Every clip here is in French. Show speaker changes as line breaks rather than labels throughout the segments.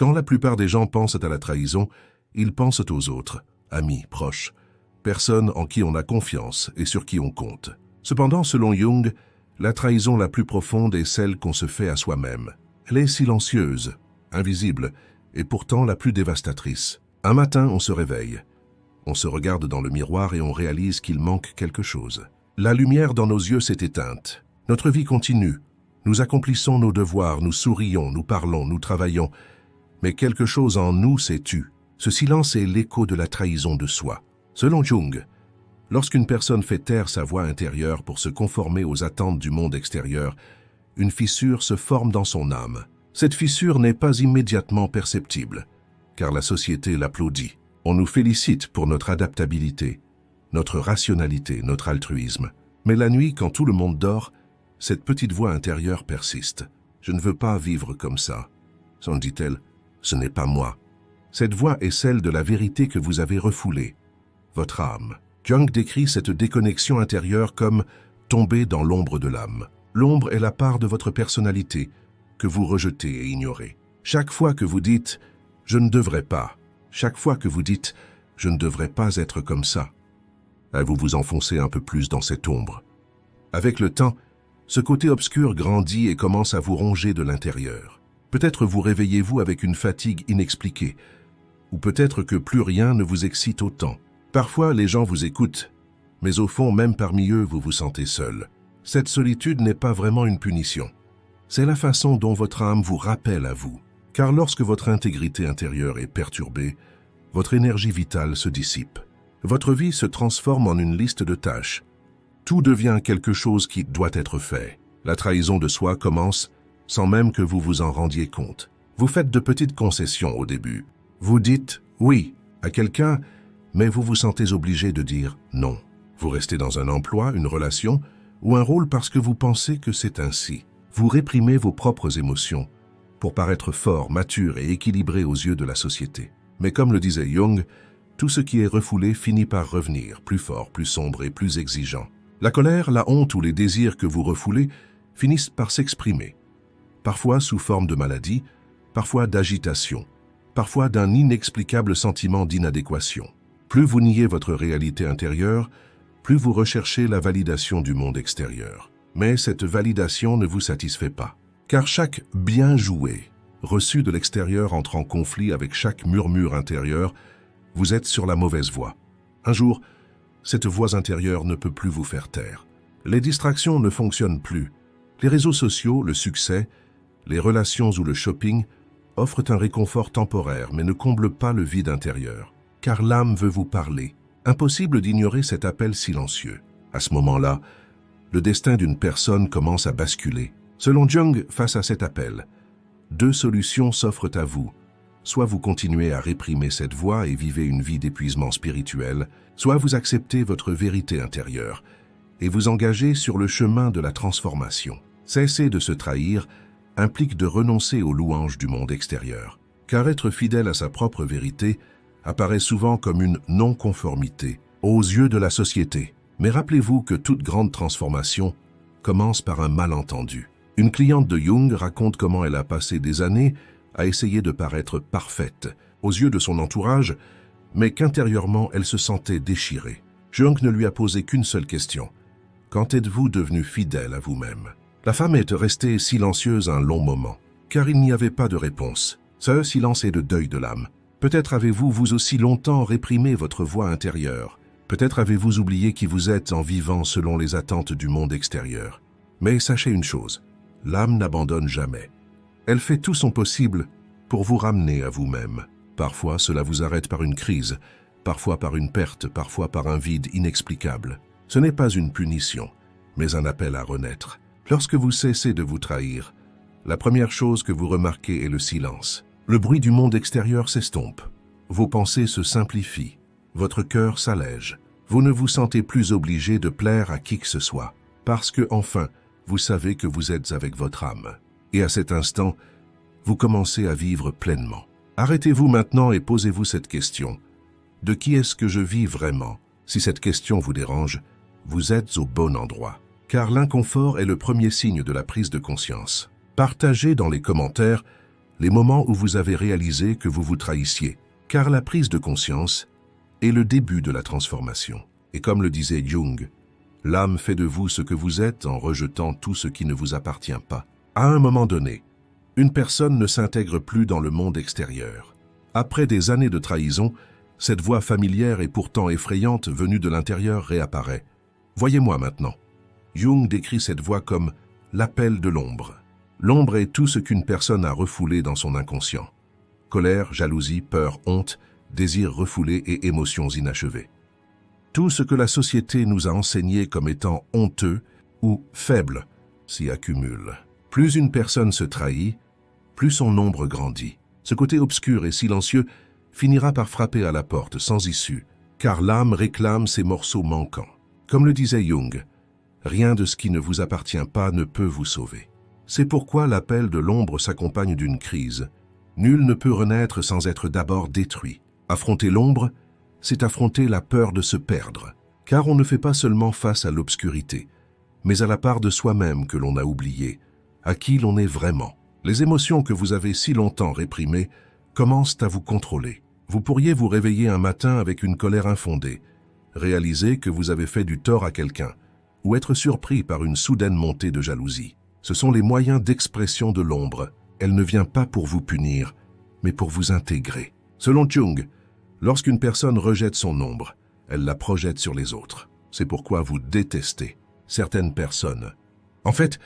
Quand la plupart des gens pensent à la trahison, ils pensent aux autres, amis, proches, personnes en qui on a confiance et sur qui on compte. Cependant, selon Jung, la trahison la plus profonde est celle qu'on se fait à soi-même. Elle est silencieuse, invisible, et pourtant la plus dévastatrice. Un matin, on se réveille. On se regarde dans le miroir et on réalise qu'il manque quelque chose. La lumière dans nos yeux s'est éteinte. Notre vie continue. Nous accomplissons nos devoirs, nous sourions, nous parlons, nous travaillons. Mais quelque chose en nous s'est tu. Ce silence est l'écho de la trahison de soi. Selon Jung, lorsqu'une personne fait taire sa voix intérieure pour se conformer aux attentes du monde extérieur, une fissure se forme dans son âme. Cette fissure n'est pas immédiatement perceptible, car la société l'applaudit. On nous félicite pour notre adaptabilité, notre rationalité, notre altruisme. Mais la nuit, quand tout le monde dort, cette petite voix intérieure persiste. « Je ne veux pas vivre comme ça. » S'en dit-elle, « Ce n'est pas moi. » Cette voix est celle de la vérité que vous avez refoulée, votre âme. Jung décrit cette déconnexion intérieure comme « tomber dans l'ombre de l'âme ». L'ombre est la part de votre personnalité que vous rejetez et ignorez. Chaque fois que vous dites « je ne devrais pas », chaque fois que vous dites « je ne devrais pas être comme ça », vous vous enfoncez un peu plus dans cette ombre. Avec le temps, ce côté obscur grandit et commence à vous ronger de l'intérieur. Peut-être vous réveillez-vous avec une fatigue inexpliquée, ou peut-être que plus rien ne vous excite autant. Parfois, les gens vous écoutent, mais au fond, même parmi eux, vous vous sentez seul. Cette solitude n'est pas vraiment une punition. C'est la façon dont votre âme vous rappelle à vous. Car lorsque votre intégrité intérieure est perturbée, votre énergie vitale se dissipe. Votre vie se transforme en une liste de tâches. Tout devient quelque chose qui doit être fait. La trahison de soi commence sans même que vous vous en rendiez compte. Vous faites de petites concessions au début. Vous dites « oui » à quelqu'un, mais vous vous sentez obligé de dire « non ». Vous restez dans un emploi, une relation ou un rôle parce que vous pensez que c'est ainsi. Vous réprimez vos propres émotions pour paraître fort, mature et équilibré aux yeux de la société. Mais comme le disait Jung, tout ce qui est refoulé finit par revenir, plus fort, plus sombre et plus exigeant. La colère, la honte ou les désirs que vous refoulez finissent par s'exprimer, parfois sous forme de maladie, parfois d'agitation, parfois d'un inexplicable sentiment d'inadéquation. Plus vous niez votre réalité intérieure, plus vous recherchez la validation du monde extérieur. Mais cette validation ne vous satisfait pas, car chaque « bien joué » reçu de l'extérieur entre en conflit avec chaque murmure intérieur, vous êtes sur la mauvaise voie. Un jour, cette voix intérieure ne peut plus vous faire taire. Les distractions ne fonctionnent plus. Les réseaux sociaux, le succès, les relations ou le shopping offrent un réconfort temporaire mais ne comblent pas le vide intérieur. Car l'âme veut vous parler. Impossible d'ignorer cet appel silencieux. À ce moment-là, le destin d'une personne commence à basculer. Selon Jung, face à cet appel, deux solutions s'offrent à vous. Soit vous continuez à réprimer cette voix et vivez une vie d'épuisement spirituel, soit vous acceptez votre vérité intérieure et vous engagez sur le chemin de la transformation. Cesser de se trahir implique de renoncer aux louanges du monde extérieur, car être fidèle à sa propre vérité apparaît souvent comme une non-conformité aux yeux de la société. Mais rappelez-vous que toute grande transformation commence par un malentendu. Une cliente de Jung raconte comment elle a passé des années à essayer de paraître parfaite aux yeux de son entourage, mais qu'intérieurement elle se sentait déchirée. Jung ne lui a posé qu'une seule question. Quand êtes-vous devenu fidèle à vous-même? La femme est restée silencieuse un long moment, car il n'y avait pas de réponse. Ce silence est le deuil de l'âme. Peut-être avez-vous vous aussi longtemps réprimé votre voix intérieure. Peut-être avez-vous oublié qui vous êtes en vivant selon les attentes du monde extérieur. Mais sachez une chose, l'âme n'abandonne jamais. Elle fait tout son possible pour vous ramener à vous-même. Parfois, cela vous arrête par une crise, parfois par une perte, parfois par un vide inexplicable. Ce n'est pas une punition, mais un appel à renaître. Lorsque vous cessez de vous trahir, la première chose que vous remarquez est le silence. Le bruit du monde extérieur s'estompe. Vos pensées se simplifient. Votre cœur s'allège. Vous ne vous sentez plus obligé de plaire à qui que ce soit, parce que, enfin, vous savez que vous êtes avec votre âme. Et à cet instant, vous commencez à vivre pleinement. Arrêtez-vous maintenant et posez-vous cette question. De qui est-ce que je vis vraiment? Si cette question vous dérange, vous êtes au bon endroit. Car l'inconfort est le premier signe de la prise de conscience. Partagez dans les commentaires les moments où vous avez réalisé que vous vous trahissiez, car la prise de conscience est le début de la transformation. Et comme le disait Jung, l'âme fait de vous ce que vous êtes en rejetant tout ce qui ne vous appartient pas. À un moment donné, une personne ne s'intègre plus dans le monde extérieur. Après des années de trahison, cette voix familière et pourtant effrayante venue de l'intérieur réapparaît. Voyez-moi maintenant. Jung décrit cette voix comme l'appel de l'ombre. L'ombre est tout ce qu'une personne a refoulé dans son inconscient. Colère, jalousie, peur, honte, désirs refoulés et émotions inachevées. Tout ce que la société nous a enseigné comme étant honteux ou faible s'y accumule. Plus une personne se trahit, plus son ombre grandit. Ce côté obscur et silencieux finira par frapper à la porte sans issue, car l'âme réclame ses morceaux manquants. Comme le disait Jung, rien de ce qui ne vous appartient pas ne peut vous sauver. C'est pourquoi l'appel de l'ombre s'accompagne d'une crise. Nul ne peut renaître sans être d'abord détruit. Affronter l'ombre, c'est affronter la peur de se perdre, car on ne fait pas seulement face à l'obscurité, mais à la part de soi-même que l'on a oubliée, à qui l'on est vraiment. Les émotions que vous avez si longtemps réprimées commencent à vous contrôler. Vous pourriez vous réveiller un matin avec une colère infondée, réaliser que vous avez fait du tort à quelqu'un, ou être surpris par une soudaine montée de jalousie. Ce sont les moyens d'expression de l'ombre. Elle ne vient pas pour vous punir, mais pour vous intégrer. Selon Jung, lorsqu'une personne rejette son ombre, elle la projette sur les autres. C'est pourquoi vous détestez certaines personnes. En fait,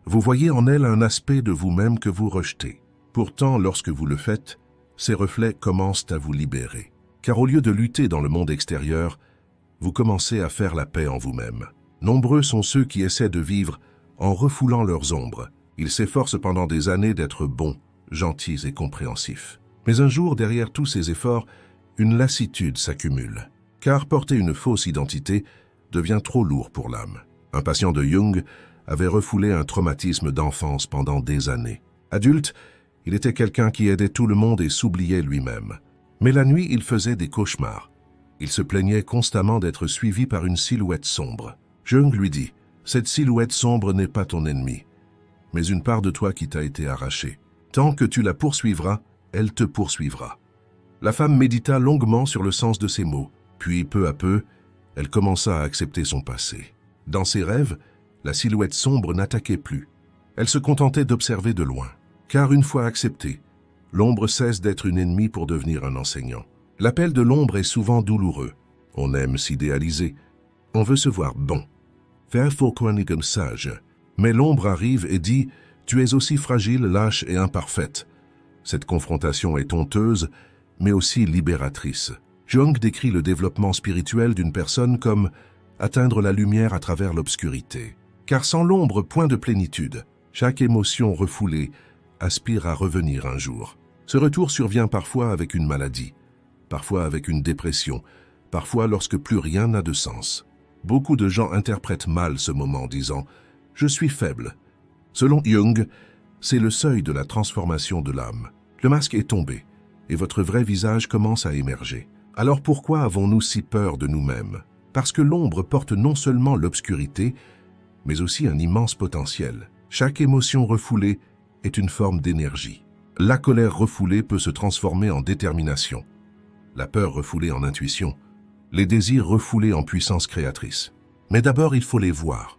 vous voyez en elles un aspect de vous-même que vous rejetez. Pourtant, lorsque vous le faites, ces reflets commencent à vous libérer. Car au lieu de lutter dans le monde extérieur, vous commencez à faire la paix en vous-même. Nombreux sont ceux qui essaient de vivre en refoulant leurs ombres. Ils s'efforcent pendant des années d'être bons, gentils et compréhensifs. Mais un jour, derrière tous ces efforts, une lassitude s'accumule. Car porter une fausse identité devient trop lourd pour l'âme. Un patient de Jung avait refoulé un traumatisme d'enfance pendant des années. Adulte, il était quelqu'un qui aidait tout le monde et s'oubliait lui-même. Mais la nuit, il faisait des cauchemars. Il se plaignait constamment d'être suivi par une silhouette sombre. Jung lui dit, « Cette silhouette sombre n'est pas ton ennemi, mais une part de toi qui t'a été arrachée. Tant que tu la poursuivras, elle te poursuivra. » La femme médita longuement sur le sens de ces mots, puis peu à peu, elle commença à accepter son passé. Dans ses rêves, la silhouette sombre n'attaquait plus. Elle se contentait d'observer de loin. Car une fois acceptée, l'ombre cesse d'être une ennemie pour devenir un enseignant. L'appel de l'ombre est souvent douloureux. On aime s'idéaliser. On veut se voir bon. Faire Volkwanigen sage. Mais l'ombre arrive et dit « Tu es aussi fragile, lâche et imparfaite. » Cette confrontation est honteuse, mais aussi libératrice. Jung décrit le développement spirituel d'une personne comme atteindre la lumière à travers l'obscurité. Car sans l'ombre, point de plénitude. Chaque émotion refoulée aspire à revenir un jour. Ce retour survient parfois avec une maladie, parfois avec une dépression, parfois lorsque plus rien n'a de sens. Beaucoup de gens interprètent mal ce moment, disant « Je suis faible ». Selon Jung, c'est le seuil de la transformation de l'âme. Le masque est tombé, et votre vrai visage commence à émerger. Alors pourquoi avons-nous si peur de nous-mêmes? Parce que l'ombre porte non seulement l'obscurité, mais aussi un immense potentiel. Chaque émotion refoulée est une forme d'énergie. La colère refoulée peut se transformer en détermination, la peur refoulée en intuition, les désirs refoulés en puissance créatrice. Mais d'abord, il faut les voir.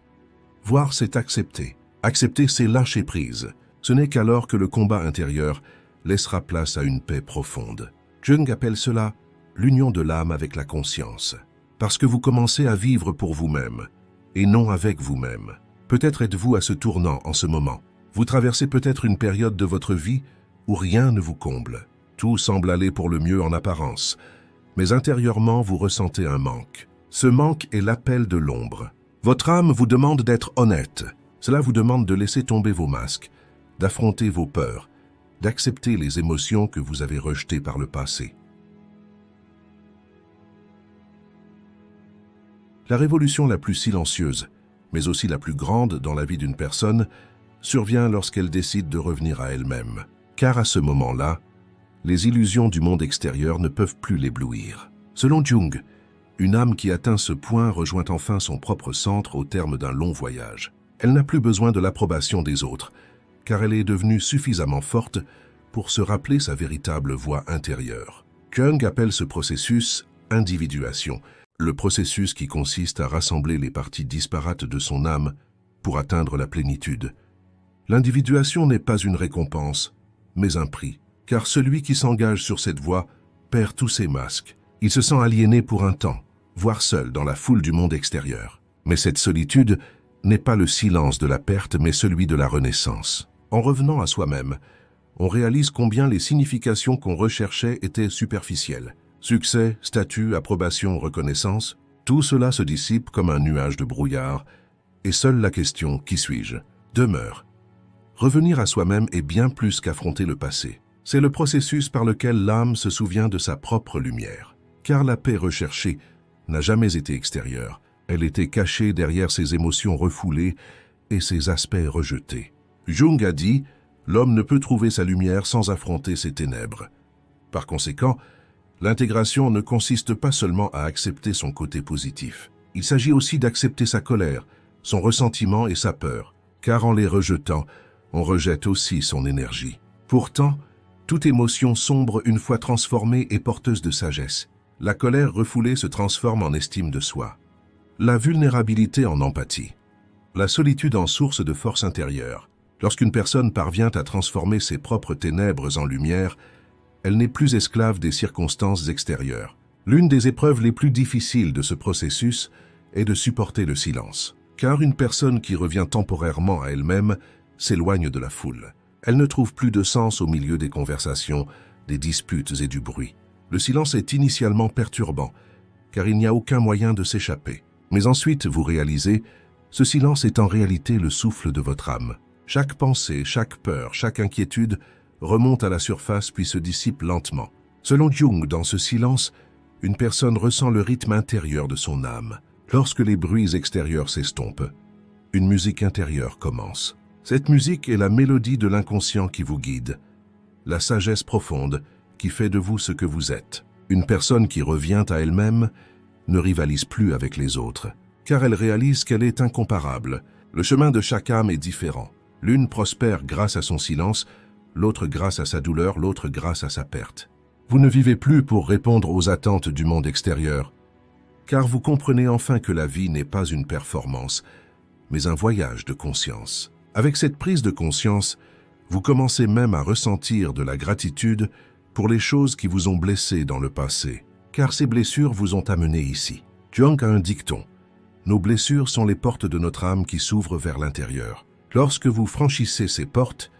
Voir, c'est accepter. Accepter, c'est lâcher prise. Ce n'est qu'alors que le combat intérieur laissera place à une paix profonde. Jung appelle cela l'union de l'âme avec la conscience. Parce que vous commencez à vivre pour vous-même, et non avec vous-même. Peut-être êtes-vous à ce tournant en ce moment. Vous traversez peut-être une période de votre vie où rien ne vous comble. Tout semble aller pour le mieux en apparence, mais intérieurement vous ressentez un manque. Ce manque est l'appel de l'ombre. Votre âme vous demande d'être honnête. Cela vous demande de laisser tomber vos masques, d'affronter vos peurs, d'accepter les émotions que vous avez rejetées par le passé. La révolution la plus silencieuse, mais aussi la plus grande dans la vie d'une personne, survient lorsqu'elle décide de revenir à elle-même. Car à ce moment-là, les illusions du monde extérieur ne peuvent plus l'éblouir. Selon Jung, une âme qui atteint ce point rejoint enfin son propre centre au terme d'un long voyage. Elle n'a plus besoin de l'approbation des autres, car elle est devenue suffisamment forte pour se rappeler sa véritable voix intérieure. Jung appelle ce processus individuation, le processus qui consiste à rassembler les parties disparates de son âme pour atteindre la plénitude. L'individuation n'est pas une récompense, mais un prix, car celui qui s'engage sur cette voie perd tous ses masques. Il se sent aliéné pour un temps, voire seul dans la foule du monde extérieur. Mais cette solitude n'est pas le silence de la perte, mais celui de la renaissance. En revenant à soi-même, on réalise combien les significations qu'on recherchait étaient superficielles. Succès, statut, approbation, reconnaissance, tout cela se dissipe comme un nuage de brouillard, et seule la question « qui suis-je » demeure. Revenir à soi-même est bien plus qu'affronter le passé. C'est le processus par lequel l'âme se souvient de sa propre lumière. Car la paix recherchée n'a jamais été extérieure. Elle était cachée derrière ses émotions refoulées et ses aspects rejetés. Jung a dit « L'homme ne peut trouver sa lumière sans affronter ses ténèbres ». Par conséquent, l'intégration ne consiste pas seulement à accepter son côté positif. Il s'agit aussi d'accepter sa colère, son ressentiment et sa peur, car en les rejetant, on rejette aussi son énergie. Pourtant, toute émotion sombre une fois transformée est porteuse de sagesse. La colère refoulée se transforme en estime de soi. La vulnérabilité en empathie. La solitude en source de force intérieure. Lorsqu'une personne parvient à transformer ses propres ténèbres en lumière, elle n'est plus esclave des circonstances extérieures. L'une des épreuves les plus difficiles de ce processus est de supporter le silence. Car une personne qui revient temporairement à elle-même s'éloigne de la foule. Elle ne trouve plus de sens au milieu des conversations, des disputes et du bruit. Le silence est initialement perturbant, car il n'y a aucun moyen de s'échapper. Mais ensuite, vous réalisez, ce silence est en réalité le souffle de votre âme. Chaque pensée, chaque peur, chaque inquiétude remonte à la surface puis se dissipe lentement. Selon Jung, dans ce silence, une personne ressent le rythme intérieur de son âme. Lorsque les bruits extérieurs s'estompent, une musique intérieure commence. Cette musique est la mélodie de l'inconscient qui vous guide, la sagesse profonde qui fait de vous ce que vous êtes. Une personne qui revient à elle-même ne rivalise plus avec les autres, car elle réalise qu'elle est incomparable. Le chemin de chaque âme est différent. L'une prospère grâce à son silence, l'autre grâce à sa douleur, l'autre grâce à sa perte. Vous ne vivez plus pour répondre aux attentes du monde extérieur, car vous comprenez enfin que la vie n'est pas une performance, mais un voyage de conscience. Avec cette prise de conscience, vous commencez même à ressentir de la gratitude pour les choses qui vous ont blessé dans le passé, car ces blessures vous ont amené ici. Jung a un dicton. Nos blessures sont les portes de notre âme qui s'ouvrent vers l'intérieur. Lorsque vous franchissez ces portes,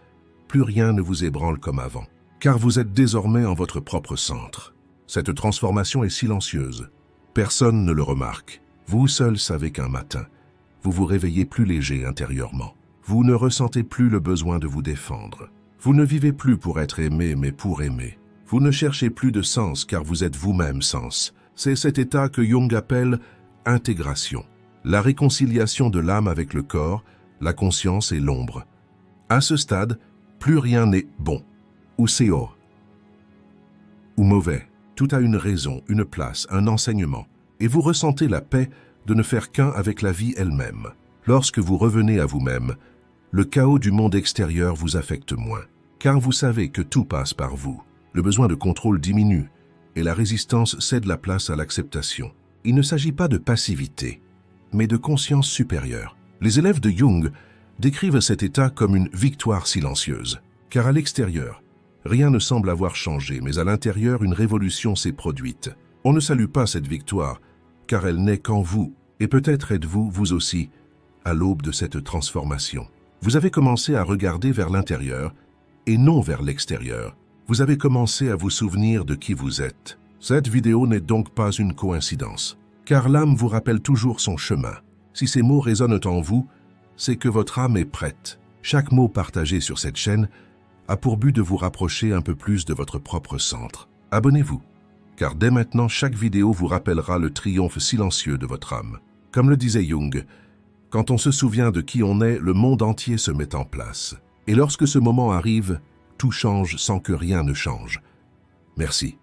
plus rien ne vous ébranle comme avant, car vous êtes désormais en votre propre centre. Cette transformation est silencieuse. Personne ne le remarque. Vous seul savez qu'un matin, vous vous réveillez plus léger intérieurement. Vous ne ressentez plus le besoin de vous défendre. Vous ne vivez plus pour être aimé, mais pour aimer. Vous ne cherchez plus de sens, car vous êtes vous-même sens. C'est cet état que Jung appelle intégration. La réconciliation de l'âme avec le corps, la conscience et l'ombre. À ce stade, plus rien n'est bon, ou séo, ou mauvais. Tout a une raison, une place, un enseignement. Et vous ressentez la paix de ne faire qu'un avec la vie elle-même. Lorsque vous revenez à vous-même, le chaos du monde extérieur vous affecte moins, car vous savez que tout passe par vous. Le besoin de contrôle diminue et la résistance cède la place à l'acceptation. Il ne s'agit pas de passivité, mais de conscience supérieure. Les élèves de Jung décrivent cet état comme une victoire silencieuse, car à l'extérieur, rien ne semble avoir changé, mais à l'intérieur, une révolution s'est produite. On ne salue pas cette victoire, car elle n'est qu'en vous, et peut-être êtes-vous, vous aussi, à l'aube de cette transformation. Vous avez commencé à regarder vers l'intérieur et non vers l'extérieur. Vous avez commencé à vous souvenir de qui vous êtes. Cette vidéo n'est donc pas une coïncidence, car l'âme vous rappelle toujours son chemin. Si ces mots résonnent en vous, c'est que votre âme est prête. Chaque mot partagé sur cette chaîne a pour but de vous rapprocher un peu plus de votre propre centre. Abonnez-vous, car dès maintenant, chaque vidéo vous rappellera le triomphe silencieux de votre âme. Comme le disait Jung, quand on se souvient de qui on est, le monde entier se met en place. Et lorsque ce moment arrive, tout change sans que rien ne change. Merci.